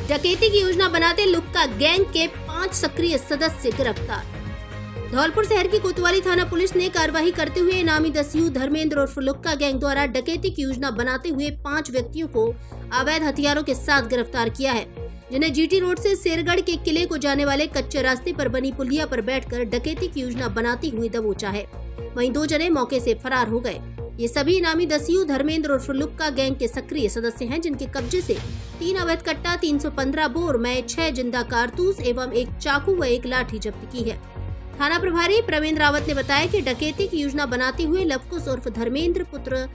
डकैती की योजना बनाते लुक्का गैंग के 5 सक्रिय सदस्य गिरफ्तार। धौलपुर शहर की कोतवाली थाना पुलिस ने कार्रवाई करते हुए इनामी दस्यु धर्मेंद्र उर्फ लुक्का गैंग द्वारा डकैती की योजना बनाते हुए 5 व्यक्तियों को अवैध हथियारों के साथ गिरफ्तार किया है, जिन्हें जीटी रोड से शेरगढ़ के किले को जाने वाले कच्चे रास्ते पर बनी पुलिया पर बैठकर डकैती की योजना बनाती हुई दबोचा है। वहीं 2 जने मौके से फरार हो गए। ये सभी इनामी दस्यु धर्मेंद्र उर्फ लुक्का गैंग के सक्रिय सदस्य हैं, जिनके कब्जे से 3 अवैध कट्टा, 315 बोर में 6 जिंदा कारतूस एवं 1 चाकू व 1 लाठी जब्त की है। थाना प्रभारी प्रवीण रावत ने बताया कि डकैती की योजना बनाते हुए लवकुश उर्फ धर्मेंद्र पुत्र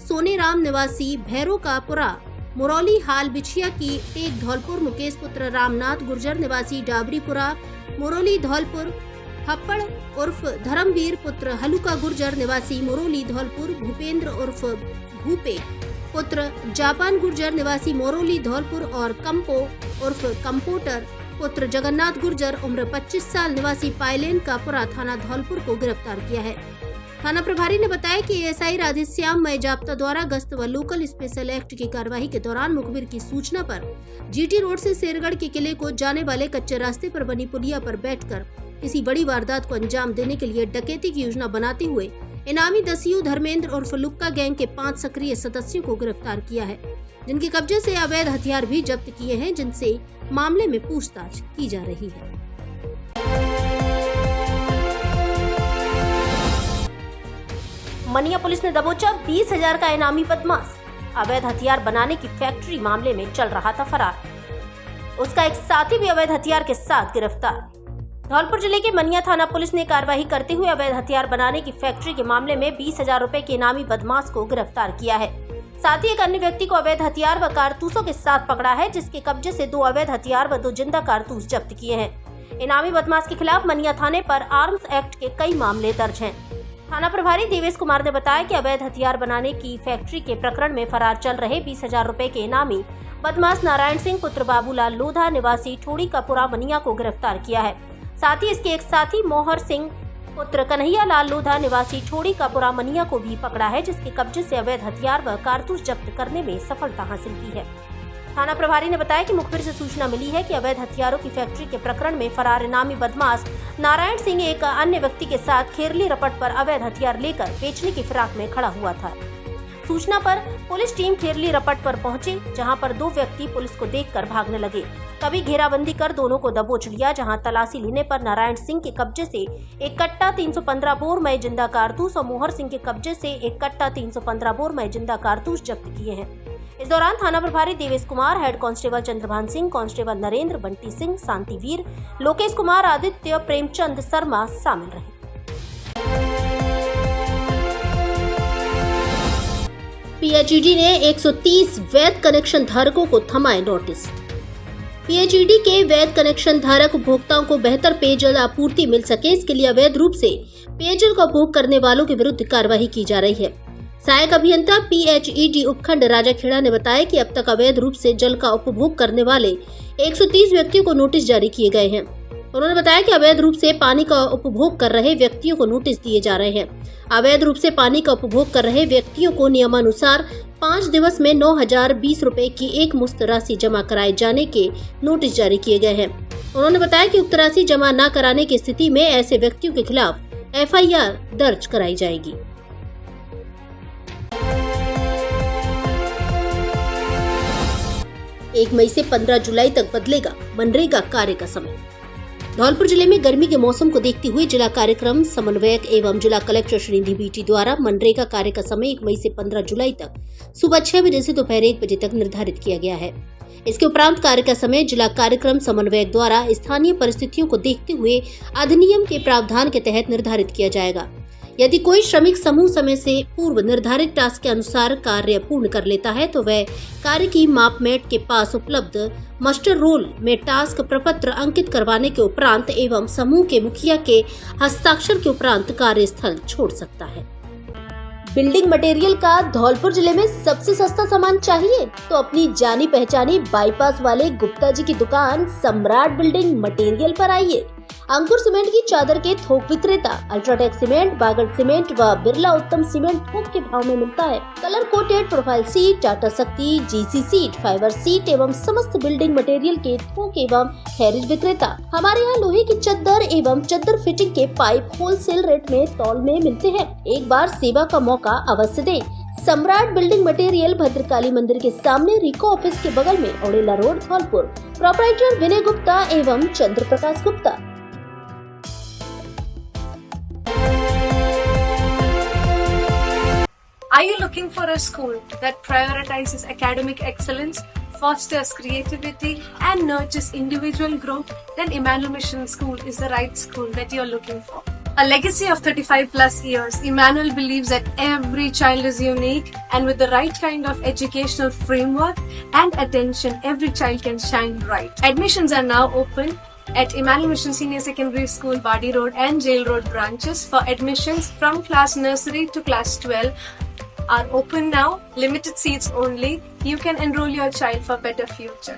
सोनेराम निवासी भैरो का पुरा मुरौली हाल बिछिया की टेक धौलपुर, मुकेश पुत्र रामनाथ गुर्जर निवासी डाबरीपुरा मुरौली धौलपुर, हप्पड़ उर्फ धर्मवीर पुत्र हलुका गुर्जर निवासी मुरौली धौलपुर, भूपेंद्र उर्फ भूपे पुत्र जापान गुर्जर निवासी मोरोली धौलपुर और कंपो उर्फ कंपोटर पुत्र जगन्नाथ गुर्जर उम्र 25 साल निवासी पायलेन का पुरा थाना धौलपुर को गिरफ्तार किया है। थाना प्रभारी ने बताया कि एएसआई राधेश्याम मय जाप्ता द्वारा गश्त व लोकल स्पेशल एक्ट की कार्यवाही के दौरान मुखबिर की सूचना पर जीटी रोड से शेरगढ़ के किले को जाने वाले कच्चे रास्ते पर बनी पुलिया पर बैठकर किसी बड़ी वारदात को अंजाम देने के लिए डकैती की योजना बनाते हुए इनामी दस्यु धर्मेंद्र उर्फ लुक्का गैंग के 5 सक्रिय सदस्यों को गिरफ्तार किया है, जिनके कब्जे से अवैध हथियार भी जब्त किए हैं, जिनसे मामले में पूछताछ की जा रही है। मनिया पुलिस ने दबोचा 20,000 का इनामी बदमाश। अवैध हथियार बनाने की फैक्ट्री मामले में चल रहा था फरार। उसका एक साथी भी अवैध हथियार के साथ गिरफ्तार। धौलपुर जिले के मनिया थाना पुलिस ने कार्रवाई करते हुए अवैध हथियार बनाने की फैक्ट्री के मामले में 20,000 रुपए के इनामी बदमाश को गिरफ्तार किया है। साथ ही एक अन्य व्यक्ति को अवैध हथियार व कारतूसों के साथ पकड़ा है, जिसके कब्जे से 2 अवैध हथियार व 2 जिंदा कारतूस जब्त किए हैं। इनामी बदमाश के खिलाफ मनिया थाने पर आर्म्स एक्ट के कई मामले दर्ज हैं। थाना प्रभारी देवेश कुमार ने बताया कि अवैध हथियार बनाने की फैक्ट्री के प्रकरण में फरार चल रहे 20,000 रुपए के इनामी बदमाश नारायण सिंह पुत्र बाबूलाल लोधा निवासी ठोड़ी का पुरा मनिया को गिरफ्तार किया है। साथ ही इसके एक साथी मोहर सिंह पुत्र कन्हैया लाल लोधा निवासी ठोड़ी का पुरा मनिया को भी पकड़ा है, जिसके कब्जे से अवैध हथियार व कारतूस जब्त करने में सफलता हासिल की है। थाना प्रभारी ने बताया कि मुखबिर से सूचना मिली है कि अवैध हथियारों की फैक्ट्री के प्रकरण में फरार इनामी बदमाश नारायण सिंह एक अन्य व्यक्ति के साथ खेरली रपट पर अवैध हथियार लेकर बेचने की फिराक में खड़ा हुआ था। सूचना पर पुलिस टीम खेरली रपट पर पहुंचे, जहां पर 2 व्यक्ति पुलिस को देखकर भागने लगे। तभी घेराबंदी कर दोनों को दबोच लिया, जहां तलाशी लेने पर नारायण सिंह के कब्जे से 1 कट्टा 315 बोर में जिंदा कारतूस और मोहर सिंह के कब्जे से 1 कट्टा 315 बोर में जिंदा कारतूस जब्त किए हैं। इस दौरान थाना प्रभारी Devesh Kumar, head constable Chandrabhan Singh, constable Narendra, Bunty Singh, Shantiveer, Lokesh Kumar, Aditya, Premchand Sharma शामिल रहे। पीएचईडी ने 130 वैध कनेक्शन धारकों को थमाए नोटिस। पीएचईडी के वैध कनेक्शन धारक उपभोक्ताओं को बेहतर पेयजल आपूर्ति मिल सके, इसके लिए अवैध रूप से पेयजल का उपभोग करने वालों के विरुद्ध कार्रवाई की जा रही है। सहायक अभियंता पीएचईडी उपखंड राजाखेड़ा ने बताया कि अब तक अवैध रूप से जल का उपभोग करने वाले 130 व्यक्तियों को नोटिस जारी किए गए हैं। उन्होंने बताया कि अवैध रूप से पानी का उपभोग कर रहे व्यक्तियों को नोटिस दिए जा रहे हैं। अवैध रूप से पानी का उपभोग कर रहे व्यक्तियों को नियमानुसार 5 दिवस में 9,020 रुपए की एक मुश्त राशि जमा कराए जाने के नोटिस जारी किए गए हैं। उन्होंने बताया कि उक्त राशि जमा न कराने की स्थिति में ऐसे व्यक्तियों के खिलाफ एफआईआर दर्ज कराई जाएगी। 1 मई से 15 जुलाई तक बदलेगा मनरेगा कार्य का समय। धौलपुर जिले में गर्मी के मौसम को देखते हुए जिला कार्यक्रम समन्वयक एवं जिला कलेक्टर श्रीनिधि बीटी द्वारा मनरेगा कार्य का समय 1 मई से 15 जुलाई तक सुबह 6 बजे से दोपहर 1 बजे तक निर्धारित किया गया है। इसके उपरांत कार्य का समय जिला कार्यक्रम समन्वयक द्वारा स्थानीय परिस्थितियों को देखते हुए अधिनियम के प्रावधान के तहत निर्धारित किया जाएगा। यदि कोई श्रमिक समूह समय से पूर्व निर्धारित टास्क के अनुसार कार्य पूर्ण कर लेता है तो वह कार्य की मापमेट के पास उपलब्ध मास्टर रोल में टास्क प्रपत्र अंकित करवाने के उपरांत एवं समूह के मुखिया के हस्ताक्षर के उपरांत कार्यस्थल छोड़ सकता है। बिल्डिंग मटेरियल का धौलपुर जिले में सबसे सस्ता सामान चाहिए तो अपनी जानी पहचानी बाईपास वाले गुप्ता जी की दुकान सम्राट बिल्डिंग मटेरियल पर आइए। अंकुर सीमेंट की चादर के थोक विक्रेता अल्ट्राटेक सीमेंट, बागड़ सीमेंट व बिरला उत्तम सीमेंट थोक के भाव में मिलता है। Colour coated profile seat, Tata शक्ति, जीसी सीट, फाइबर सीट एवं समस्त बिल्डिंग मटेरियल के थोक एवं हैरिज विक्रेता। हमारे यहाँ लोहे की चद्दर एवं चद्दर फिटिंग के पाइप होलसेल रेट में तौल में मिलते हैं। एक बार सेवा का मौका अवश्य दें। सम्राट बिल्डिंग मटेरियल, भद्रकाली मंदिर के सामने, रिको ऑफिस के बगल में, औड़ेला रोड, धौलपुर। प्रोप्राइटर विनय गुप्ता एवं चंद्र Prakash Gupta. Are you looking for a school that prioritizes academic excellence, fosters creativity and nurtures individual growth? Then Emmanuel Mission School is the right school that you're looking for. A legacy of 35 plus years, Emmanuel believes that every child is unique, and with the right kind of educational framework and attention, every child can shine bright. Admissions are now open at Emmanuel Mission Senior Secondary School, Badi Road and Jail Road branches. For admissions from class nursery to class 12 are open now, limited seats only. You can enroll your child for better future.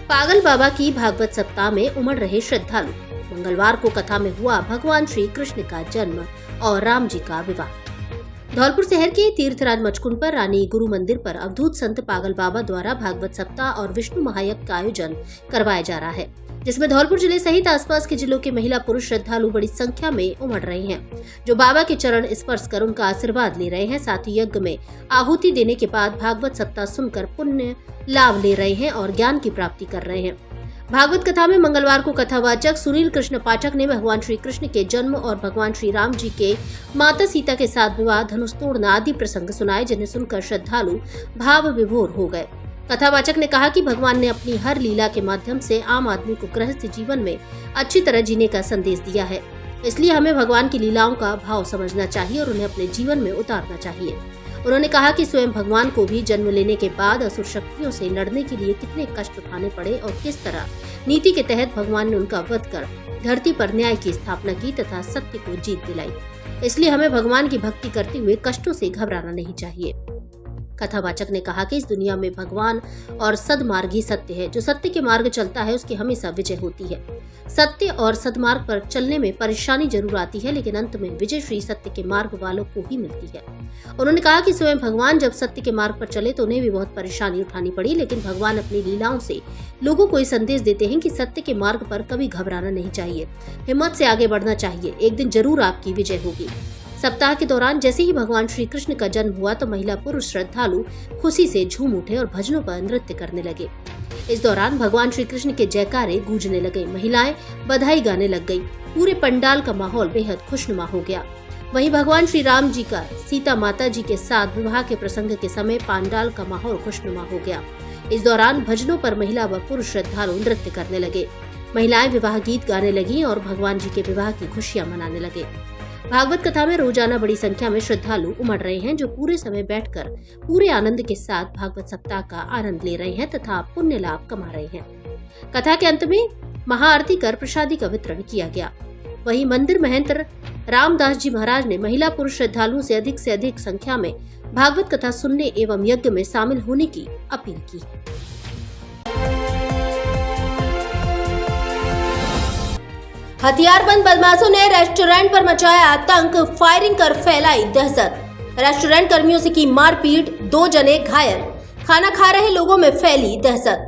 पागल बाबा की भागवत सप्ताह में उमड़ रहे श्रद्धालु। मंगलवार को कथा में हुआ भगवान श्री कृष्ण का जन्म और राम जी का विवाह। धौलपुर शहर के तीर्थराज मचकुंड पर रानी गुरु मंदिर पर अवधूत संत पागल बाबा द्वारा भागवत सप्ताह और विष्णु महायज्ञ का आयोजन करवाया जा रहा है, जिसमें धौलपुर जिले सहित आसपास के जिलों के महिला पुरुष श्रद्धालु बड़ी संख्या में उमड़ रहे हैं, जो बाबा के चरण स्पर्श कर उनका आशीर्वाद ले रहे हैं। साथ ही यज्ञ में आहुति देने के बाद भागवत सप्ताह सुनकर पुण्य लाभ ले रहे हैं और ज्ञान की प्राप्ति कर रहे हैं। भागवत कथा में मंगलवार को कथावाचक सुनील कृष्ण पाठक ने भगवान श्री कृष्ण के जन्म और भगवान श्री राम जी के माता सीता के साथ विवाह, धनुष तोड़ना आदि प्रसंग सुनाए, जिन्हें सुनकर श्रद्धालु भाव विभोर हो गए। कथावाचक ने कहा कि भगवान ने अपनी हर लीला के माध्यम से आम आदमी को गृहस्थ जीवन में अच्छी तरह जीने का संदेश दिया है, इसलिए हमें भगवान की लीलाओं का भाव समझना चाहिए और उन्हें अपने जीवन में उतारना चाहिए। उन्होंने कहा कि स्वयं भगवान को भी जन्म लेने के बाद असुर शक्तियों से लड़ने के लिए कितने कष्ट उठाने पड़े और किस तरह नीति के तहत भगवान ने उनका वध कर धरती पर न्याय की स्थापना की तथा सत्य को जीत दिलाई। इसलिए हमें भगवान की भक्ति करते हुए कष्टों से घबराना नहीं चाहिए। कथावाचक ने कहा कि इस दुनिया में भगवान और सदमार्ग ही सत्य है। जो सत्य के मार्ग चलता है उसकी हमेशा विजय होती है। सत्य और सदमार्ग पर चलने में परेशानी जरूर आती है, लेकिन अंत में विजय श्री सत्य के मार्ग वालों को ही मिलती है। उन्होंने कहा कि स्वयं भगवान जब सत्य के मार्ग पर चले तो उन्हें भी बहुत परेशानी उठानी पड़ी, लेकिन भगवान अपनी लीलाओं से लोगों को ये संदेश देते हैं कि सत्य के मार्ग पर कभी घबराना नहीं चाहिए, हिम्मत से आगे बढ़ना चाहिए। एक दिन जरूर आपकी विजय होगी। सप्ताह के दौरान जैसे ही भगवान श्री कृष्ण का जन्म हुआ तो महिला पुरुष श्रद्धालु खुशी से झूम उठे और भजनों पर नृत्य करने लगे। इस दौरान भगवान श्री कृष्ण के जयकारे गूंजने लगे, महिलाएं बधाई गाने लग गईं। पूरे पंडाल का माहौल बेहद खुशनुमा हो गया। वहीं भगवान श्री राम जी का सीता माता जी के साथ विवाह के प्रसंग के समय पंडाल का माहौल खुशनुमा हो गया। इस दौरान भजनों पर महिला व पुरुष श्रद्धालु नृत्य करने लगे। महिलाएं विवाह गीत गाने लगी और भगवान जी के विवाह की खुशियां मनाने लगे। भागवत कथा में रोजाना बड़ी संख्या में श्रद्धालु उमड़ रहे हैं, जो पूरे समय बैठकर पूरे आनंद के साथ भागवत सप्ताह का आनंद ले रहे हैं तथा पुण्य लाभ कमा रहे हैं। कथा के अंत में महाआरती कर प्रसादी का वितरण किया गया। वहीं मंदिर महंत रामदास जी महाराज ने महिला पुरुष श्रद्धालुओं से अधिक संख्या में भागवत कथा सुनने एवं यज्ञ में शामिल होने की अपील की। हथियारबंद बदमाशों ने रेस्टोरेंट पर मचाया आतंक, फायरिंग कर फैलाई दहशत। रेस्टोरेंट कर्मियों से की मारपीट, 2 जने घायल। खाना खा रहे लोगों में फैली दहशत।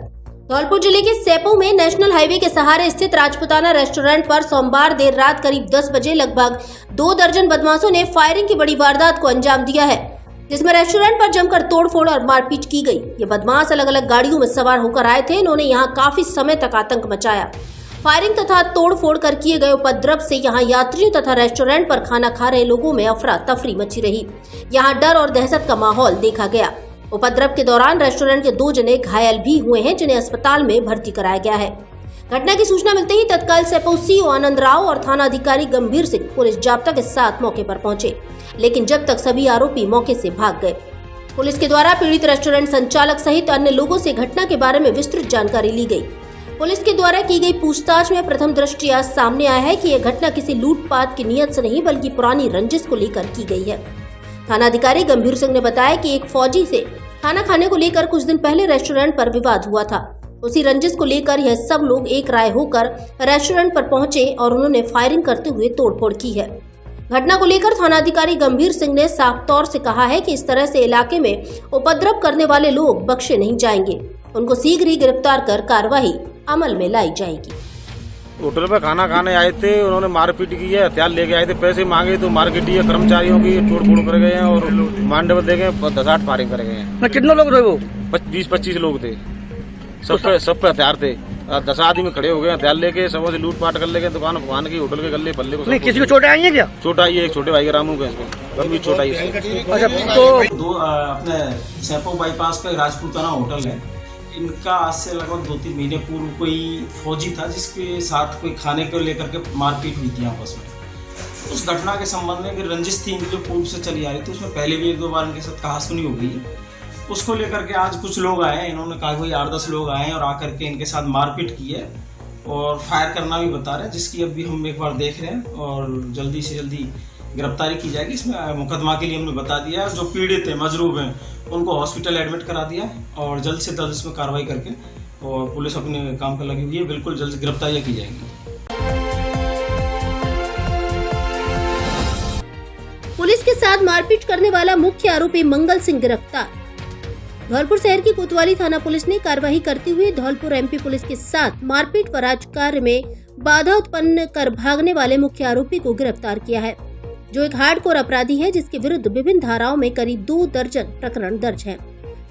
धौलपुर जिले के सेपो में नेशनल हाईवे के सहारे स्थित राजपुताना रेस्टोरेंट पर सोमवार देर रात करीब 10 बजे लगभग 2 दर्जन बदमाशों ने फायरिंग की बड़ी वारदात को अंजाम दिया है, जिसमें रेस्टोरेंट पर जमकर तोड़फोड़ और मारपीट की गई। ये बदमाश अलग अलग गाड़ियों में सवार होकर आए थे। इन्होंने यहाँ काफी समय तक आतंक मचाया। फायरिंग तथा तोड़फोड़ कर किए गए उपद्रव से यहां यात्रियों तथा रेस्टोरेंट पर खाना खा रहे लोगों में अफरा तफरी मची रही। यहां डर और दहशत का माहौल देखा गया। उपद्रव के दौरान रेस्टोरेंट के 2 जने घायल भी हुए हैं, जिन्हें अस्पताल में भर्ती कराया गया है। घटना की सूचना मिलते ही तत्काल सेपो सीओ आनंद राव और थाना अधिकारी गंभीर सिंह पुलिस जाब्ता के साथ मौके पर पहुंचे, लेकिन जब तक सभी आरोपी मौके से भाग गए। पुलिस के द्वारा पीड़ित रेस्टोरेंट संचालक सहित अन्य लोगों से घटना के बारे में विस्तृत जानकारी ली गई। पुलिस के द्वारा की गई पूछताछ में प्रथम दृष्टया सामने आया है कि यह घटना किसी लूटपाट की नीयत से नहीं बल्कि पुरानी रंजिश को लेकर की गई है। थाना अधिकारी गंभीर सिंह ने बताया कि एक फौजी से खाना खाने को लेकर कुछ दिन पहले रेस्टोरेंट पर विवाद हुआ था। उसी रंजिश को लेकर यह सब लोग एक राय होकर रेस्टोरेंट पर पहुंचे और उन्होंने फायरिंग करते हुए तोड़फोड़ की है। घटना को लेकर थानाधिकारी गंभीर सिंह ने साफ तौर से कहा है कि इस तरह से इलाके में उपद्रव करने वाले लोग बख्शे नहीं जाएंगे। उनको शीघ्र ही गिरफ्तार कर कार्रवाई अमल में लाई जाएगी। होटल पे खाना खाने आए थे, उन्होंने मारपीट की है, हथियार लेके आए थे, पैसे मांगे तो मार्केट है कर्मचारियों की तोड़-फोड़ कर गए हैं और मांडव दे गए, 10-8 फायरिंग कर गए हैं। कितने लोग थे वो? 20-25 लोग थे, सब पे हथियार थे। 10 आदमी खड़े हो गए, हथियार लेके सबों से लूटपाट कर ले गए, दुकान की, होटल के गले पल्ले को। नहीं, किसी को चोटें आई है क्या? चोट आई है, एक छोटे भाई के रामू के गंभीर चोट आई है। अच्छा, तो दो अपने सैपो बाईपास पे राजपूताना होटल है, इनका आज से लगभग 2-3 महीने पूर्व कोई फौजी था जिसके साथ कोई खाने को लेकर के मारपीट हुई थी आपस में। उस घटना के संबंध में फिर रंजिश थी इनकी जो पूर्व से चली आ रही थी, उसमें पहले भी 1-2 बार इनके साथ कहासुनी हो गई। उसको लेकर के आज कुछ लोग आए, इन्होंने कहा कोई 8-10 लोग आए और आकर के इनके साथ मारपीट की है और फायर करना भी बता रहे हैं, जिसकी अभी हम एक बार देख रहे हैं और जल्दी से जल्दी गिरफ्तारी की जाएगी। इसमें मुकदमा के लिए हमने बता दिया, जो पीड़ित हैं, मजरूब हैं, उनको हॉस्पिटल एडमिट करा दिया है और जल्द से जल्द इसमें कार्रवाई करके और पुलिस अपने काम पर लगी हुई है, बिल्कुल जल्द गिरफ्तारियां की जाएंगी। पुलिस के साथ मारपीट करने वाला मुख्य आरोपी मंगल सिंह गिरफ्तार। धौलपुर शहर की कोतवाली थाना पुलिस ने कार्यवाही करते हुए धौलपुर एमपी पुलिस के साथ मारपीट व राजकार्य में बाधा उत्पन्न कर भागने वाले मुख्य आरोपी को गिरफ्तार किया है, जो एक हार्डकोर अपराधी है जिसके विरुद्ध विभिन्न धाराओं में करीब 2 दर्जन प्रकरण दर्ज हैं।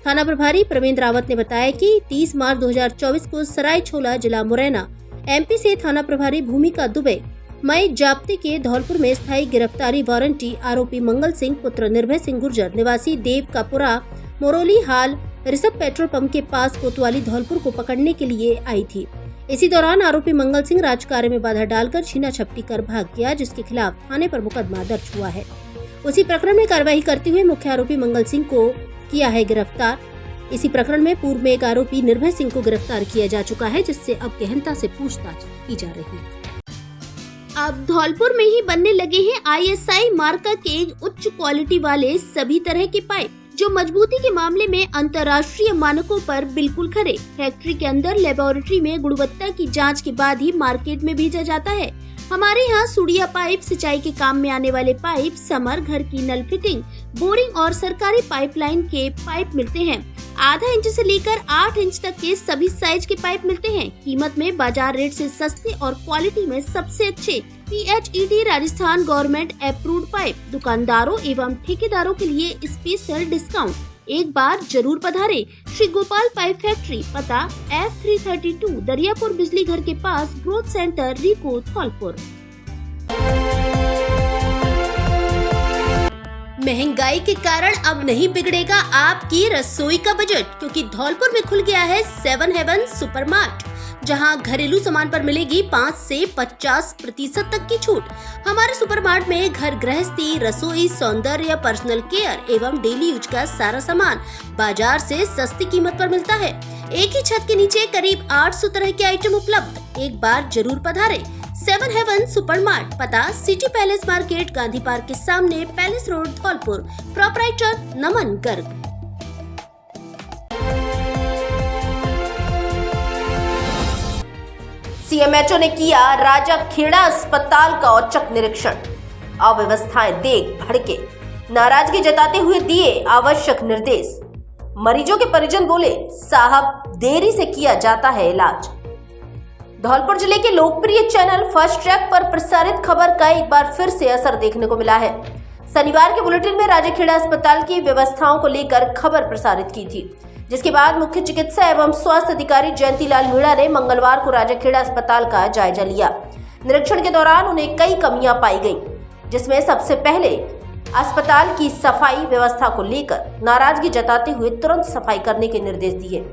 थाना प्रभारी प्रवीण रावत ने बताया कि 30 मार्च 2024 को सराय छोला जिला मुरैना एमपी से थाना प्रभारी भूमिका दुबे मई जाप्ते के धौलपुर में स्थायी गिरफ्तारी वारंटी आरोपी मंगल सिंह पुत्र निर्भय सिंह गुर्जर निवासी देव कापुरा मोरोली हाल ऋषभ पेट्रोल पंप के पास कोतवाली धौलपुर को पकड़ने के लिए आई थी। इसी दौरान आरोपी मंगल सिंह राजकार्य में बाधा डालकर छीना झपटी कर भाग गया, जिसके खिलाफ थाने पर मुकदमा दर्ज हुआ है। उसी प्रकरण में कार्रवाई करते हुए मुख्य आरोपी मंगल सिंह को किया है गिरफ्तार। इसी प्रकरण में पूर्व में एक आरोपी निर्भय सिंह को गिरफ्तार किया जा चुका है, जिससे अब गहनता से पूछताछ की जा रही है। अब धौलपुर में ही बनने लगे हैं ISI मार्का के उच्च क्वालिटी वाले सभी तरह के पाइप, जो मजबूती के मामले में अंतर्राष्ट्रीय मानकों पर बिल्कुल खरे। फैक्ट्री के अंदर लेबोरेटरी में गुणवत्ता की जांच के बाद ही मार्केट में भेजा जाता है। हमारे यहाँ सुड़िया पाइप, सिंचाई के काम में आने वाले पाइप, समर, घर की नल फिटिंग, बोरिंग और सरकारी पाइपलाइन के पाइप मिलते हैं। आधा इंच से लेकर 8 इंच तक के सभी साइज के पाइप मिलते हैं। कीमत में बाजार रेट से सस्ते और क्वालिटी में सबसे अच्छे PHED Rajasthan government approved pipe. दुकानदारों एवं ठेकेदारों के लिए स्पेशल डिस्काउंट। एक बार जरूर पधारे श्री गोपाल पाइप फैक्ट्री, पता F332 दरियापुर बिजली घर के पास, ग्रोथ सेंटर, रिको, धौलपुर। महंगाई के कारण अब नहीं बिगड़ेगा आपकी रसोई का बजट, क्योंकि धौलपुर में खुल गया है 7 हेवन सुपरमार्ट, जहां घरेलू सामान पर मिलेगी 5 से 50% तक की छूट। हमारे सुपरमार्ट में घर गृहस्थी, रसोई, सौंदर्य, पर्सनल केयर एवं डेली यूज का सारा सामान बाजार से सस्ती कीमत पर मिलता है। एक ही छत के नीचे करीब 800 तरह के आइटम उपलब्ध। एक बार जरूर पधारे 7 हेवन सुपरमार्ट, पता city palace market, Gandhi park के सामने, पैलेस रोड, धौलपुर। प्रोपराइटर नमन गर्ग। CMHO ने किया राजा खेड़ा अस्पताल का औचक निरीक्षण। अव्यवस्थाएं देख भड़के, नाराजगी जताते हुए दिए आवश्यक निर्देश। मरीजों के परिजन बोले, साहब देरी से किया जाता है इलाज। धौलपुर जिले के लोकप्रिय चैनल फर्स्ट ट्रैक पर प्रसारित खबर का एक बार फिर से असर देखने को मिला है। शनिवार के बुलेटिन में राजाखेड़ा अस्पताल की व्यवस्थाओं को लेकर खबर प्रसारित की थी, जिसके बाद मुख्य चिकित्सा एवं स्वास्थ्य अधिकारी जयंती लाल मीणा ने मंगलवार को राजाखेड़ा अस्पताल का जायजा लिया। निरीक्षण के दौरान उन्हें कई कमियां पाई गयी, जिसमें सबसे पहले अस्पताल की सफाई व्यवस्था को लेकर नाराजगी जताते हुए तुरंत सफाई करने के निर्देश दिए।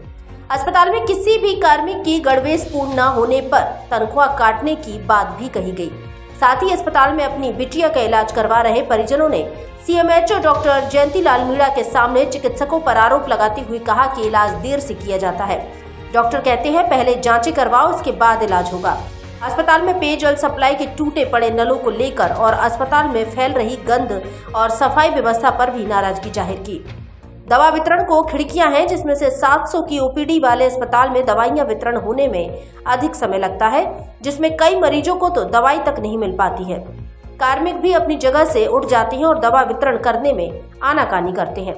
अस्पताल में किसी भी कार्मिक की गड़बेज पूर्ण न होने पर तनख्वाह काटने की बात भी कही गई। साथ ही अस्पताल में अपनी बिटिया का इलाज करवा रहे परिजनों ने CMHO डॉक्टर जयंती लाल मीणा के सामने चिकित्सकों पर आरोप लगाते हुए कहा कि इलाज देर से किया जाता है। डॉक्टर कहते हैं पहले जांचें करवाओ, उसके बाद इलाज होगा। अस्पताल में पेयजल सप्लाई के टूटे पड़े नलों को लेकर और अस्पताल में फैल रही गंद और सफाई व्यवस्था पर भी नाराजगी जाहिर की। दवा वितरण को खिड़कियां हैं, जिसमें से 700 की ओपीडी वाले अस्पताल में दवाइयां वितरण होने में अधिक समय लगता है, जिसमें कई मरीजों को तो दवाई तक नहीं मिल पाती है। कार्मिक भी अपनी जगह से उठ जाती हैं और दवा वितरण करने में आनाकानी करते हैं।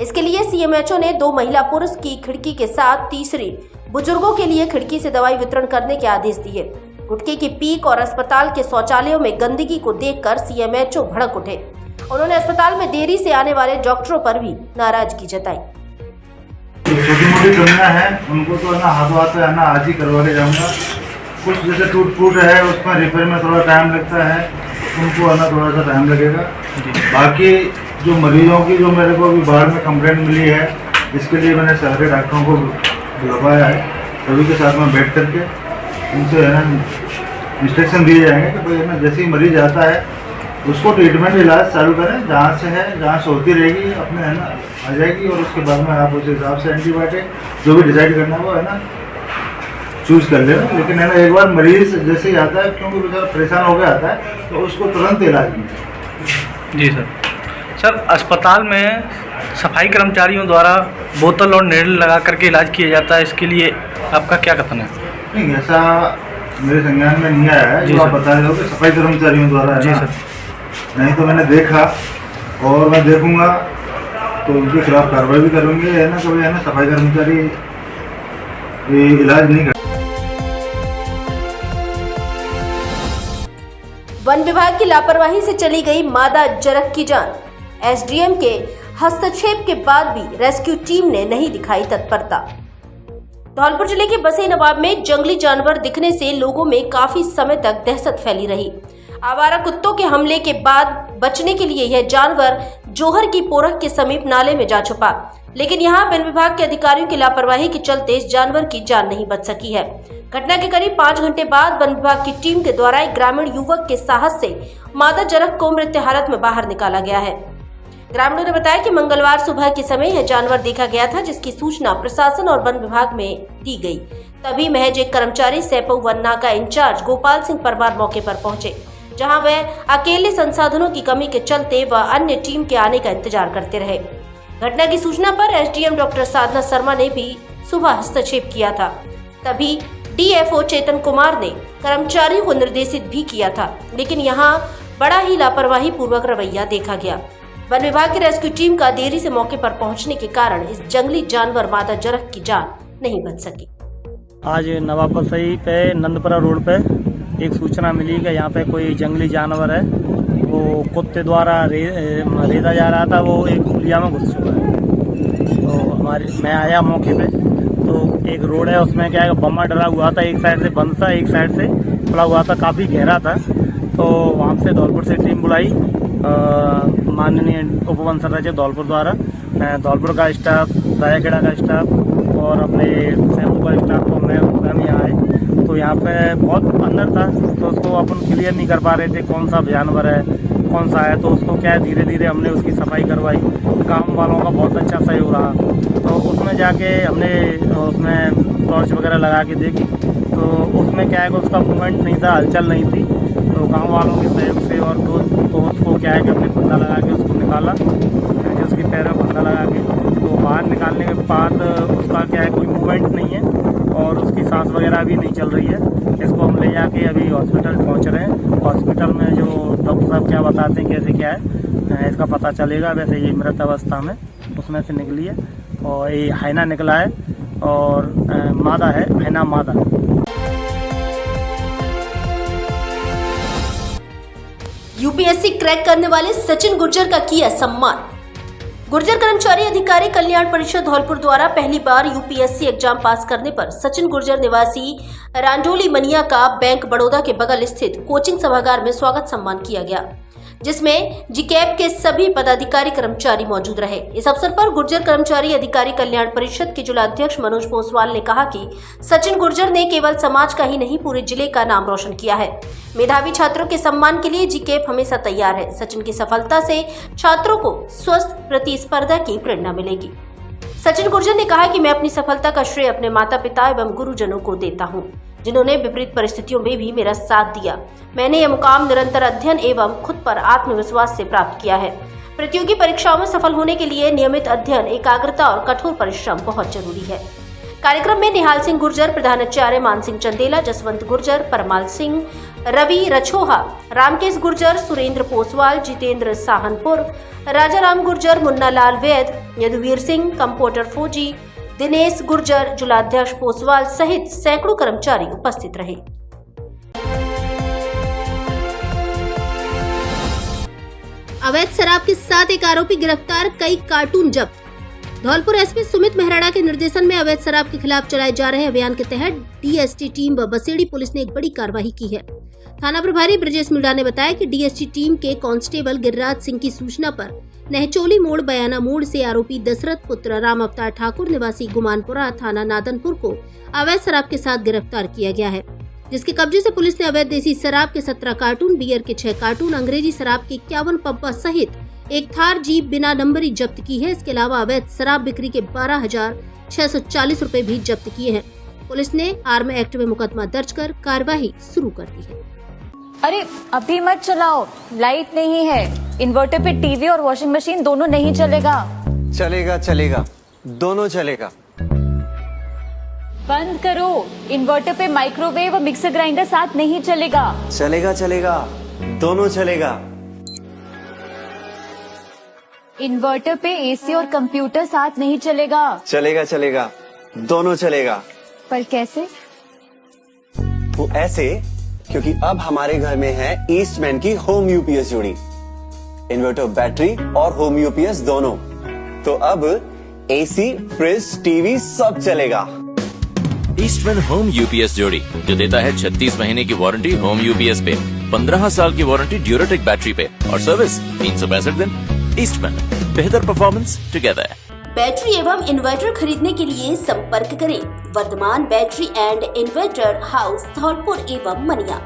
इसके लिए सीएमएचओ ने 2 महिला पुरुष की खिड़की के साथ तीसरी बुजुर्गों के लिए खिड़की से दवाई वितरण करने के आदेश दिए। गुटखे की पीक और अस्पताल के शौचालयों में गंदगी को देखकर सीएमएचओ भड़क उठे। उन्होंने अस्पताल में देरी से आने वाले डॉक्टरों पर भी नाराजगी जताई। छोटी मोटी कमियां हैं, उनको तो है ना हाथों हाथ है ना आज ही करवा के जाऊंगा। कुछ जैसे टूट फूट है उसमें रिपेयर में थोड़ा टाइम लगता है, उनको है ना थोड़ा सा टाइम लगेगा। बाकी जो मरीजों की जो मेरे को अभी बाहर में कंप्लेंट मिली है, इसके लिए मैंने सारे डॉक्टरों को बुलवाया है। सभी के साथ में बैठ करके उनसे है ना इंस्ट्रक्शन दिए जाएंगे कि भाई है ना जैसे ही मरीज आता है उसको ट्रीटमेंट इलाज चालू करें, जहाँ से है जहाँ से होती रहेगी अपने है ना आ जाएगी, और उसके बाद में आप उस हिसाब से एंटीबायोटिक जो भी डिसाइड करना है वो है ना चूज कर लेना। लेकिन है ना एक बार मरीज जैसे ही आता है, क्योंकि बेचारा परेशान होकर आता है, तो उसको तुरंत इलाज मिले। जी सर, अस्पताल में सफाई कर्मचारियों द्वारा बोतल और नेडल लगा करके इलाज किया जाता है, इसके लिए आपका क्या कथन है? नहीं, ऐसा मेरे संज्ञान में नहीं आया है जो आप बता रहे हो कि सफाई कर्मचारियों द्वारा है। जी ना? सर, नहीं तो मैंने देखा और मैं देखूंगा तो उनके खिलाफ कार्रवाई भी करूंगी। है ना कभी है ना सफाई कर्मचारी इलाज नहीं कर। वन विभाग की लापरवाही से चली गई मादा जरख की जान। एसडीएम के हस्तक्षेप के बाद भी रेस्क्यू टीम ने नहीं दिखाई तत्परता। धौलपुर जिले के बसे नवाब में जंगली जानवर दिखने से लोगों में काफी समय तक दहशत फैली रही। आवारा कुत्तों के हमले के बाद बचने के लिए यह जानवर जोहर की पोरख के समीप नाले में जा छुपा, लेकिन यहाँ वन विभाग के अधिकारियों की लापरवाही के चलते इस जानवर की जान नहीं बच सकी है। घटना के करीब 5 घंटे बाद वन विभाग की टीम के द्वारा एक ग्रामीण युवक के साहस से मादा जरख को मृत हालत में बाहर निकाला गया है। ग्रामीणों ने बताया कि मंगलवार सुबह के समय यह जानवर देखा गया था, जिसकी सूचना प्रशासन और वन विभाग में दी गई। तभी महज एक कर्मचारी सैपऊ वन नाका इंचार्ज गोपाल सिंह परमार मौके पर पहुंचे, जहां वह अकेले संसाधनों की कमी के चलते वह अन्य टीम के आने का इंतजार करते रहे। घटना की सूचना पर एसडीएम डॉक्टर साधना शर्मा ने भी सुबह हस्तक्षेप किया था। तभी डीएफओ चेतन कुमार ने कर्मचारियों को निर्देशित भी किया था, लेकिन यहाँ बड़ा ही लापरवाही पूर्वक रवैया देखा गया। वन विभाग की रेस्क्यू टीम का देरी से मौके पर पहुंचने के कारण इस जंगली जानवर मादा जरख की जान नहीं बच सकी। आज नवाब बसई पे नंदपुरा रोड पे एक सूचना मिली कि यहाँ पे कोई जंगली जानवर है, वो कुत्ते द्वारा रेदा जा रहा था, वो एक पुलिया में घुस चुका है। तो मैं आया मौके पे, तो एक रोड है उसमें क्या है बम्मा डला हुआ था, एक साइड से बंद था, एक साइड से खुला हुआ था, काफ़ी गहरा था। तो वहाँ से धौलपुर से टीम बुलाई, माननीय उपवन संरक्षक धौलपुर द्वारा, धौलपुर का स्टाफ, रायाखेड़ा का स्टाफ और अपने सैपू का स्टाफ को मैं स्वयं यहाँ आए। तो यहाँ पे बहुत अंदर था, तो उसको अपन क्लियर नहीं कर पा रहे थे कौन सा जानवर है कौन सा है। तो उसको क्या है धीरे धीरे हमने उसकी सफाई करवाई, गांव वालों का बहुत अच्छा सहयोग रहा। तो उसमें जाके हमने उसमें टॉर्च वगैरह लगा के देखी, तो उसमें क्या है कि उसका मूवमेंट नहीं था, हलचल नहीं थी। तो गांव वालों के सहयोग से और तो उसको क्या है कि हमने फंदा लगा के उसको निकाला, उसकी पैर में फंदा लगा के। तो बाहर निकालने के बाद उसका क्या है कोई मूवमेंट नहीं है और उसकी सांस वगैरह भी नहीं चल रही है। इसको हम ले जाके अभी हॉस्पिटल पहुंच रहे हैं। हॉस्पिटल में जो डॉक्टर साहब क्या बताते हैं कैसे क्या है इसका पता चलेगा। वैसे ये मृत अवस्था में उसमें से निकली है और ये हैना निकला है और मादा है, हैना मादा। यूपीएससी क्रैक करने वाले सचिन गुर्जर का किया सम्मान। गुर्जर कर्मचारी अधिकारी कल्याण परिषद धौलपुर द्वारा पहली बार यूपीएससी एग्जाम पास करने पर सचिन गुर्जर निवासी रांडोली मनिया का बैंक बड़ौदा के बगल स्थित कोचिंग सभागार में स्वागत सम्मान किया गया, जिसमें जीकैप के सभी पदाधिकारी कर्मचारी मौजूद रहे। इस अवसर पर गुर्जर कर्मचारी अधिकारी कल्याण परिषद के जिलाध्यक्ष मनोज पोसवाल ने कहा कि सचिन गुर्जर ने केवल समाज का ही नहीं पूरे जिले का नाम रोशन किया है। मेधावी छात्रों के सम्मान के लिए जीकैप हमेशा तैयार है। सचिन की सफलता से छात्रों को स्वस्थ प्रतिस्पर्धा की प्रेरणा मिलेगी। सचिन गुर्जर ने कहा कि मैं अपनी सफलता का श्रेय अपने माता पिता एवं गुरुजनों को देता हूं, जिन्होंने विपरीत परिस्थितियों में भी मेरा साथ दिया। मैंने यह मुकाम निरंतर अध्ययन एवं खुद पर आत्मविश्वास से प्राप्त किया है। प्रतियोगी परीक्षाओं में सफल होने के लिए नियमित अध्ययन, एकाग्रता और कठोर परिश्रम बहुत जरूरी है। कार्यक्रम में निहाल सिंह गुर्जर, प्रधानाचार्य मान सिंह चंदेला, जसवंत गुर्जर, परमाल सिंह, रवि रछोहा, रामकेश गुर्जर, सुरेंद्र पोसवाल, जितेंद्र साहनपुर, राजाराम गुर्जर, मुन्ना लाल वैद, यदुवीर सिंह, कंप्यूटर फौजी, दिनेश गुर्जर, जिलाध्यक्ष पोसवाल सहित सैकड़ों कर्मचारी उपस्थित रहे। अवैध शराब के साथ एक आरोपी गिरफ्तार, कई कार्टून जब्त। धौलपुर एसपी सुमित मेहराड़ा के निर्देशन में अवैध शराब के खिलाफ चलाए जा रहे अभियान के तहत डीएसटी टीम व बसेड़ी पुलिस ने एक बड़ी कार्रवाई की है। थाना प्रभारी ब्रजेश मीणा ने बताया कि डीएसटी टीम के कांस्टेबल गिरिराज सिंह की सूचना पर नहचोली मोड़ बयाना मोड़ से आरोपी दशरथ पुत्र राम अवतार ठाकुर निवासी गुमानपुरा थाना नादनपुर को अवैध शराब के साथ गिरफ्तार किया गया है, जिसके कब्जे से पुलिस ने अवैध देसी शराब के 17 कार्टून, बियर के 6 कार्टून, अंग्रेजी शराब के 51 पब्बा सहित एक थार जीप बिना नंबरी जब्त की है। इसके अलावा अवैध शराब बिक्री के 12,640 रुपए भी जब्त किए हैं। पुलिस ने आर्म एक्ट में मुकदमा दर्ज कर कार्रवाई शुरू कर दी है। अरे अभी मत चलाओ, लाइट नहीं है। इन्वर्टर पे टीवी और वॉशिंग मशीन दोनों नहीं चलेगा। चलेगा चलेगा, दोनों चलेगा। बंद करो, इन्वर्टर पे माइक्रोवेव और मिक्सर ग्राइंडर साथ नहीं चलेगा। चलेगा चलेगा, दोनों चलेगा। इन्वर्टर पे एसी और कंप्यूटर साथ नहीं चलेगा। चलेगा चलेगा, दोनों चलेगा। पर कैसे? वो ऐसे क्योंकि अब हमारे घर में है ईस्टमैन की होम यूपीएस जोड़ी, इन्वर्टर, बैटरी और होम यूपीएस दोनों। तो अब एसी, फ्रिज, टीवी सब चलेगा। ईस्टमैन होम यूपीएस जोड़ी जो देता है 36 महीने की वारंटी होम यूपीएस पे, 15 साल की वारंटी ड्यूरेटेक बैटरी पे और सर्विस 365 दिन। ईस्टमैन, बेहतर परफॉर्मेंस टुगेदर। बैटरी एवं इन्वर्टर खरीदने के लिए संपर्क करें Vardhman battery and inverter house, Dholpur एवं मनिया।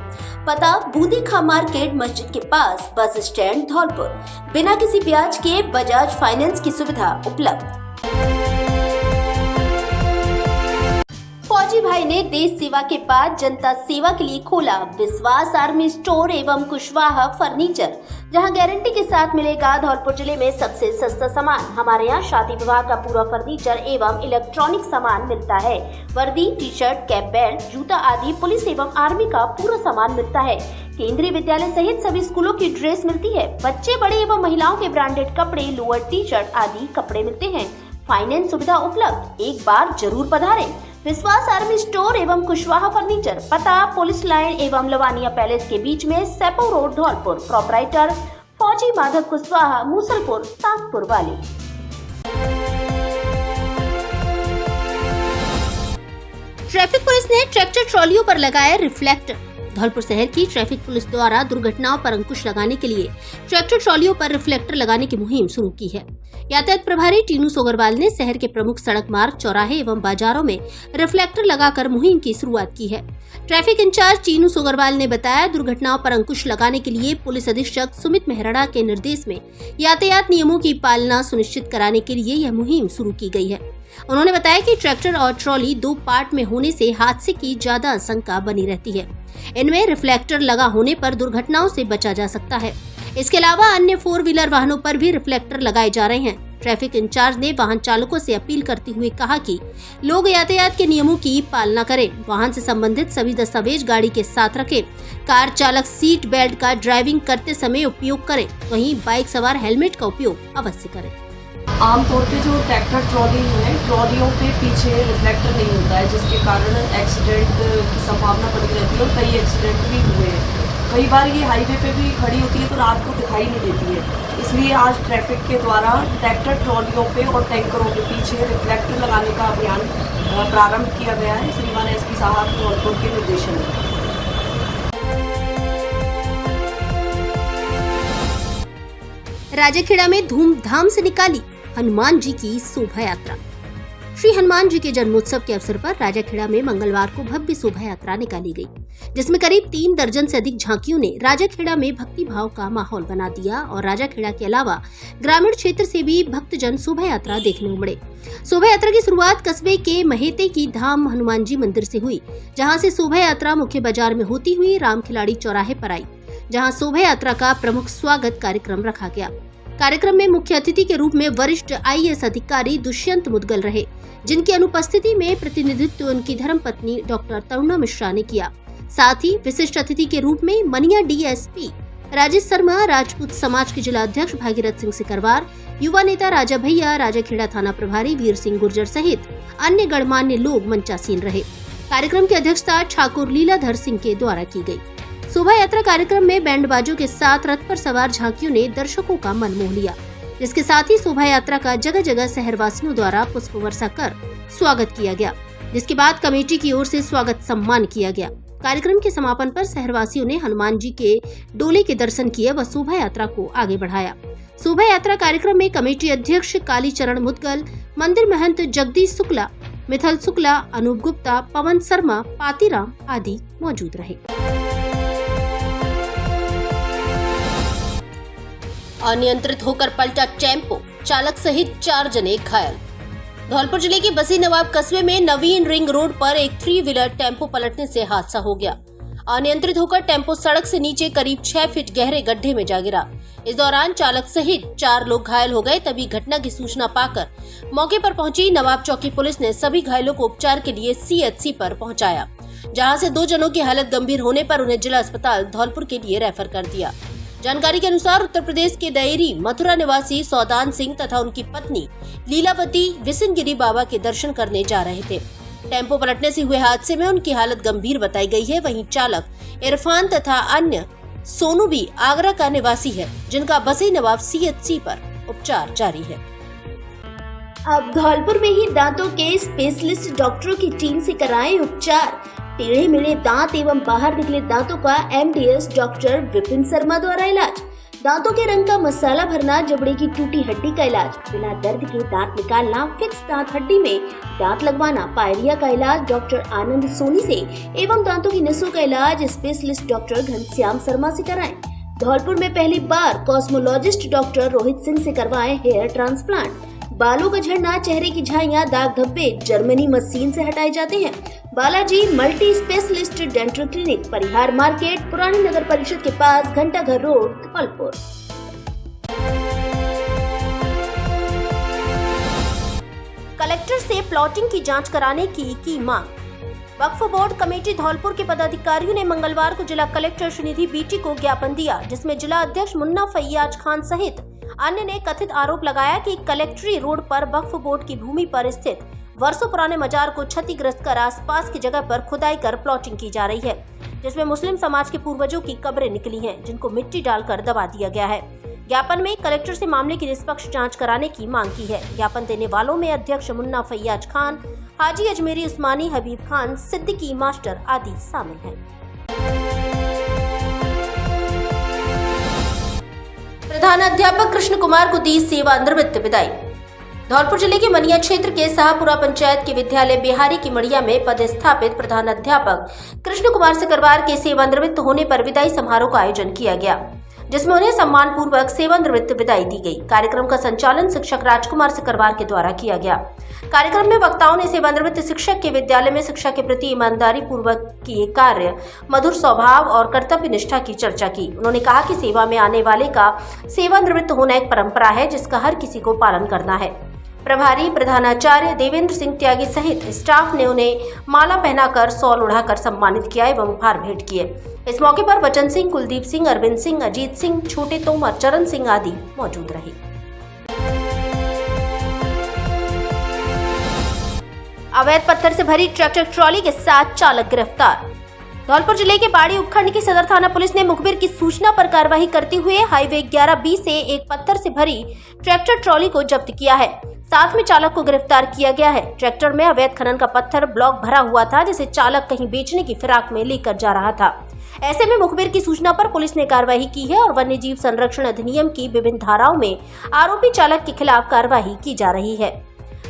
पता बूंदी खां मार्केट, मस्जिद के पास, बस स्टैंड, धौलपुर। बिना किसी ब्याज के बजाज फाइनेंस की सुविधा उपलब्ध। फौजी भाई ने देश सेवा के बाद जनता सेवा के लिए खोला विश्वास आर्मी स्टोर एवं कुशवाहा फर्नीचर, जहां गारंटी के साथ मिलेगा धौलपुर जिले में सबसे सस्ता सामान। हमारे यहाँ शादी विवाह का पूरा फर्नीचर एवं इलेक्ट्रॉनिक सामान मिलता है। वर्दी, टी शर्ट, कैप, बेल्ट, जूता आदि पुलिस एवं आर्मी का पूरा सामान मिलता है। केंद्रीय विद्यालय सहित सभी स्कूलों की ड्रेस मिलती है। बच्चे, बड़े एवं महिलाओं के ब्रांडेड कपड़े, लोअर, टी शर्ट आदि कपड़े मिलते हैं। फाइनेंस सुविधा उपलब्ध। एक बार जरूर पधारें। विश्वास आर्मी स्टोर एवं कुशवाहा फर्नीचर, पता पुलिस लाइन एवं लवानिया पैलेस के बीच में, सेपो रोड, धौलपुर। प्रोपराइटर फौजी माधव कुशवाहा, मूसलपुर, ताजपुर वाली। ट्रैफिक पुलिस ने ट्रैक्टर ट्रॉलियों पर लगाए रिफ्लेक्टर। धौलपुर शहर की ट्रैफिक पुलिस द्वारा दुर्घटनाओं पर अंकुश लगाने के लिए ट्रैक्टर ट्रॉलियों पर रिफ्लेक्टर लगाने की मुहिम शुरू की है। यातायात प्रभारी टीनू सोगरवाल ने शहर के प्रमुख सड़क मार्ग, चौराहे एवं बाजारों में रिफ्लेक्टर लगाकर मुहिम की शुरुआत की है। ट्रैफिक इंचार्ज टीनू सोगरवाल ने बताया, दुर्घटनाओं पर अंकुश लगाने के लिए पुलिस अधीक्षक सुमित मेहराड़ा के निर्देश में यातायात नियमों की पालना सुनिश्चित कराने के लिए यह मुहिम शुरू की गई है। उन्होंने बताया कि ट्रैक्टर और ट्रॉली 2 पार्ट में होने से हादसे की ज्यादा आशंका बनी रहती है। इनमें रिफ्लेक्टर लगा होने पर दुर्घटनाओं से बचा जा सकता है। इसके अलावा अन्य 4 व्हीलर वाहनों पर भी रिफ्लेक्टर लगाए जा रहे हैं। ट्रैफिक इंचार्ज ने वाहन चालकों से अपील करते हुए कहा कि लोग यातायात के नियमों की पालना करें, वाहन से संबंधित सभी दस्तावेज गाड़ी के साथ रखें, कार चालक सीट बेल्ट का ड्राइविंग करते समय उपयोग करें, वहीं बाइक सवार हेलमेट का उपयोग अवश्य करें। आमतौर पे जो ट्रैक्टर ट्रॉली है, ट्रॉलियों पे पीछे रिफ्लेक्टर नहीं होता है, जिसके कारण एक्सीडेंट की संभावना बनी रहती है और कई एक्सीडेंट भी हुए हैं। कई बार ये हाईवे पे भी खड़ी होती है तो रात को दिखाई नहीं देती है, इसलिए आज ट्रैफिक के द्वारा ट्रैक्टर ट्रॉलियों पे और टैंकरों के पीछे रिफ्लेक्टर लगाने का अभियान प्रारंभ किया गया है श्रीमान एसपी साहब धौलपुर के निर्देशन में। राजाखेड़ा में धूमधाम से निकाली हनुमान जी की शोभा यात्रा। श्री हनुमान जी के जन्मोत्सव के अवसर पर राजाखेड़ा में मंगलवार को भव्य शोभा यात्रा निकाली गई, जिसमें करीब 3 दर्जन से अधिक झांकियों ने राजाखेड़ा में भक्ति भाव का माहौल बना दिया और राजाखेड़ा के अलावा ग्रामीण क्षेत्र से भी भक्तजन शोभा यात्रा देखने उमड़े। शोभा यात्रा की शुरुआत कस्बे के महेते की धाम हनुमान जी मंदिर से हुई, जहां से शोभा यात्रा मुख्य बाजार में होती हुई राम खिलाड़ी चौराहे पर आई, जहां शोभा यात्रा का प्रमुख स्वागत कार्यक्रम रखा गया। कार्यक्रम में मुख्य अतिथि के रूप में वरिष्ठ IAS अधिकारी दुष्यंत मुदगल रहे, जिनकी अनुपस्थिति में प्रतिनिधित्व उनकी धर्मपत्नी डॉक्टर तरुणा मिश्रा ने किया। साथ ही विशिष्ट अतिथि के रूप में मनिया DSP राजेश शर्मा, राजपूत समाज के जिला अध्यक्ष भागीरथ सिंह सिकरवार, युवा नेता राजा भैया, राजाखेड़ा थाना प्रभारी वीर सिंह गुर्जर सहित अन्य गणमान्य लोग मंचासीन रहे। कार्यक्रम की अध्यक्षता ठाकुर लीलाधर सिंह के द्वारा की गई। शोभा यात्रा कार्यक्रम में बैंड बाजों के साथ रथ पर सवार झांकियों ने दर्शकों का मन मोह लिया, जिसके साथ ही शोभा यात्रा का जगह जगह शहरवासियों द्वारा पुष्प वर्षा कर स्वागत किया गया, जिसके बाद कमेटी की ओर से स्वागत सम्मान किया गया। कार्यक्रम के समापन पर शहरवासियों ने हनुमान जी के डोले के दर्शन किए व शोभा यात्रा को आगे बढ़ाया। शोभा यात्रा कार्यक्रम में कमेटी अध्यक्ष कालीचरण मुदगल, मंदिर महंत जगदीश शुक्ला, मिथल शुक्ला, अनूप गुप्ता, पवन शर्मा, पातीराम आदि मौजूद रहे। अनियंत्रित होकर पलटा टेम्पो, चालक सहित 4 जने घायल। धौलपुर जिले के बसी नवाब कस्बे में नवीन रिंग रोड पर एक 3 व्हीलर टेम्पो पलटने से हादसा हो गया। अनियंत्रित होकर टेम्पो सड़क से नीचे करीब 6 फीट गहरे गड्ढे में जा गिरा। इस दौरान चालक सहित 4 लोग घायल हो गए। तभी घटना की सूचना पाकर मौके पर पहुंची नवाब चौकी पुलिस ने सभी घायलों को उपचार के लिए CHC पर पहुंचाया, जहां से 2 जनों की हालत गंभीर होने पर उन्हें जिला अस्पताल धौलपुर के लिए रेफर कर दिया। जानकारी के अनुसार उत्तर प्रदेश के दायरी मथुरा निवासी सौदान सिंह तथा उनकी पत्नी लीलावती विसिनगिरी बाबा के दर्शन करने जा रहे थे। टेम्पो पलटने से हुए हादसे में उनकी हालत गंभीर बताई गई है। वहीं चालक इरफान तथा अन्य सोनू भी आगरा का निवासी है, जिनका बसी नवाब CHC पर उपचार जारी है। अब धौलपुर में ही दांतों के स्पेशलिस्ट डॉक्टरों की टीम से कराएं उपचार। टेढ़े मेढ़े दांत एवं बाहर निकले दांतों का MDS डॉक्टर विपिन शर्मा द्वारा इलाज। दांतों के रंग का मसाला भरना, जबड़े की टूटी हड्डी का इलाज, बिना दर्द के दांत निकालना, फिक्स दांत हड्डी में दांत लगवाना, पायरिया का इलाज डॉक्टर आनंद सोनी से एवं दांतों की नसों का इलाज स्पेशलिस्ट डॉक्टर घनश्याम शर्मा से कराएं। धौलपुर में पहली बार कॉस्मोलॉजिस्ट डॉक्टर रोहित सिंह से करवाएं हेयर ट्रांसप्लांट। बालों का झड़ना, चेहरे की झाइयां, दाग धब्बे जर्मनी मशीन से हटाए जाते हैं। Balaji multi specialist dental clinic, Parihar market, पुरानी नगर परिषद के पास, घंटाघर रोड, धौलपुर। कलेक्टर से प्लॉटिंग की जांच कराने की मांग। वक्फ बोर्ड कमेटी धौलपुर के पदाधिकारियों ने मंगलवार को जिला कलेक्टर श्रीनिधि बीटी को ज्ञापन दिया, जिसमें जिला अध्यक्ष मुन्ना फैयाज खान सहित अन्य ने कथित आरोप लगाया कि कलेक्ट्री रोड पर वक्फ बोर्ड की भूमि पर स्थित वर्षों पुराने मजार को क्षतिग्रस्त कर आसपास की जगह पर खुदाई कर प्लॉटिंग की जा रही है, जिसमें मुस्लिम समाज के पूर्वजों की कब्रें निकली हैं, जिनको मिट्टी डालकर दबा दिया गया है। ज्ञापन में कलेक्टर से मामले की निष्पक्ष जांच कराने की मांग की है। ज्ञापन देने वालों में अध्यक्ष मुन्ना फैयाज खान, हाजी अजमेरी उस्मानी, हबीब खान, सिद्दीकी मास्टर आदि शामिल हैं। प्रधानाध्यापक कृष्ण कुमार को दी सेवानिवृत्त विदाई। धौलपुर जिले के मनिया क्षेत्र के शाहपुरा पंचायत के विद्यालय बिहारी की मड़िया में पदस्थापित प्रधानाध्यापक कृष्ण कुमार सिकरवार के सेवानिवृत्त होने पर विदाई समारोह का आयोजन किया गया, जिसमें उन्हें सम्मान पूर्वक सेवानिवृत्त विदाई दी गई। कार्यक्रम का संचालन शिक्षक राजकुमार सिकरवार के द्वारा किया गया। कार्यक्रम में वक्ताओं ने सेवानिवृत्त शिक्षक के विद्यालय में शिक्षा के प्रति ईमानदारी पूर्वक किए कार्य, मधुर स्वभाव और कर्तव्य निष्ठा की चर्चा की। उन्होंने कहा कि सेवा में आने वाले का सेवानिवृत्त होना एक परंपरा है, जिसका हर किसी को पालन करना है। प्रभारी प्रधानाचार्य देवेंद्र सिंह त्यागी सहित स्टाफ ने उन्हें माला पहनाकर शॉल उड़ाकर सम्मानित किया एवं उपहार भेंट किए। इस मौके पर वचन सिंह, कुलदीप सिंह, अरविंद सिंह, अजीत सिंह, छोटे तोमर, चरण सिंह आदि मौजूद रहे। अवैध पत्थर से भरी ट्रैक्टर ट्रॉली के साथ चालक गिरफ्तार। धौलपुर जिले के बाड़ी उपखंड की सदर थाना पुलिस ने मुखबिर की सूचना पर कार्रवाई करते हुए हाईवे 11B से एक पत्थर से भरी ट्रैक्टर ट्रॉली को जब्त किया है। साथ में चालक को गिरफ्तार किया गया है। ट्रैक्टर में अवैध खनन का पत्थर ब्लॉक भरा हुआ था, जिसे चालक कहीं बेचने की फिराक में लेकर जा रहा था। ऐसे में मुखबिर की सूचना पर पुलिस ने कार्रवाई की है और वन्य जीव संरक्षण अधिनियम की विभिन्न धाराओं में आरोपी चालक के खिलाफ कार्रवाई की जा रही है।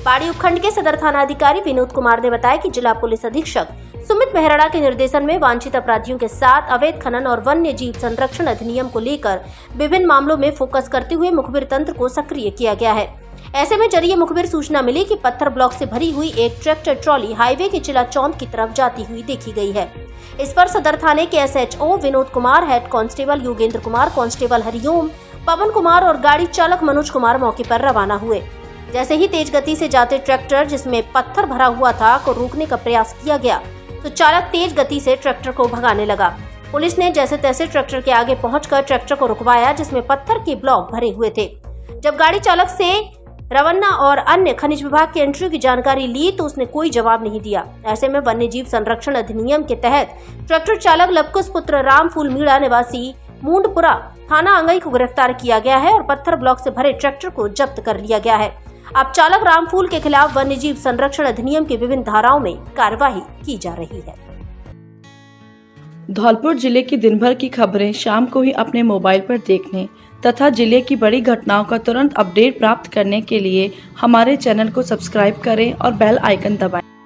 बाड़ी उपखंड के सदर थाना अधिकारी विनोद कुमार ने बताया कि जिला पुलिस अधीक्षक सुमित मेहराड़ा के निर्देशन में वांछित अपराधियों के साथ अवैध खनन और वन्य जीव संरक्षण अधिनियम को लेकर विभिन्न मामलों में फोकस करते हुए मुखबिर तंत्र को सक्रिय किया गया है। ऐसे में जरिए मुखबिर सूचना मिली कि पत्थर ब्लॉक से भरी हुई एक ट्रैक्टर ट्रॉली हाईवे के चिला चौंद की तरफ जाती हुई देखी गई है। इस पर सदर थाने के SHO Vinod Kumar, head constable Yogendra Kumar, constable Hariom, Pawan Kumar और गाड़ी चालक मनोज कुमार मौके पर रवाना हुए। जैसे ही तेज गति से जाते ट्रैक्टर जिसमें पत्थर भरा हुआ था को रोकने का प्रयास किया गया तो चालक तेज गति से ट्रैक्टर को भगाने लगा। पुलिस ने जैसे तैसे ट्रैक्टर के आगे पहुंचकर ट्रैक्टर को रुकवाया जिसमें पत्थर के ब्लॉक भरे हुए थे। जब गाड़ी चालक से रवन्ना और अन्य खनिज विभाग के एंट्री की जानकारी ली तो उसने कोई जवाब नहीं दिया। ऐसे में वन्य जीव संरक्षण अधिनियम के तहत ट्रैक्टर चालक लवकुश पुत्र रामफूल मीणा निवासी मूंडपुरा थाना अंगई को गिरफ्तार किया गया है और पत्थर ब्लॉक से भरे ट्रैक्टर को जब्त कर लिया गया है। अब चालक रामफूल के खिलाफ वन्य जीव संरक्षण अधिनियम की विभिन्न धाराओं में कार्यवाही की जा रही है। धौलपुर जिले की दिन भर की खबरें शाम को ही अपने मोबाइल पर देखने तथा जिले की बड़ी घटनाओं का तुरंत अपडेट प्राप्त करने के लिए हमारे चैनल को सब्सक्राइब करें और बेल आइकन दबाएं।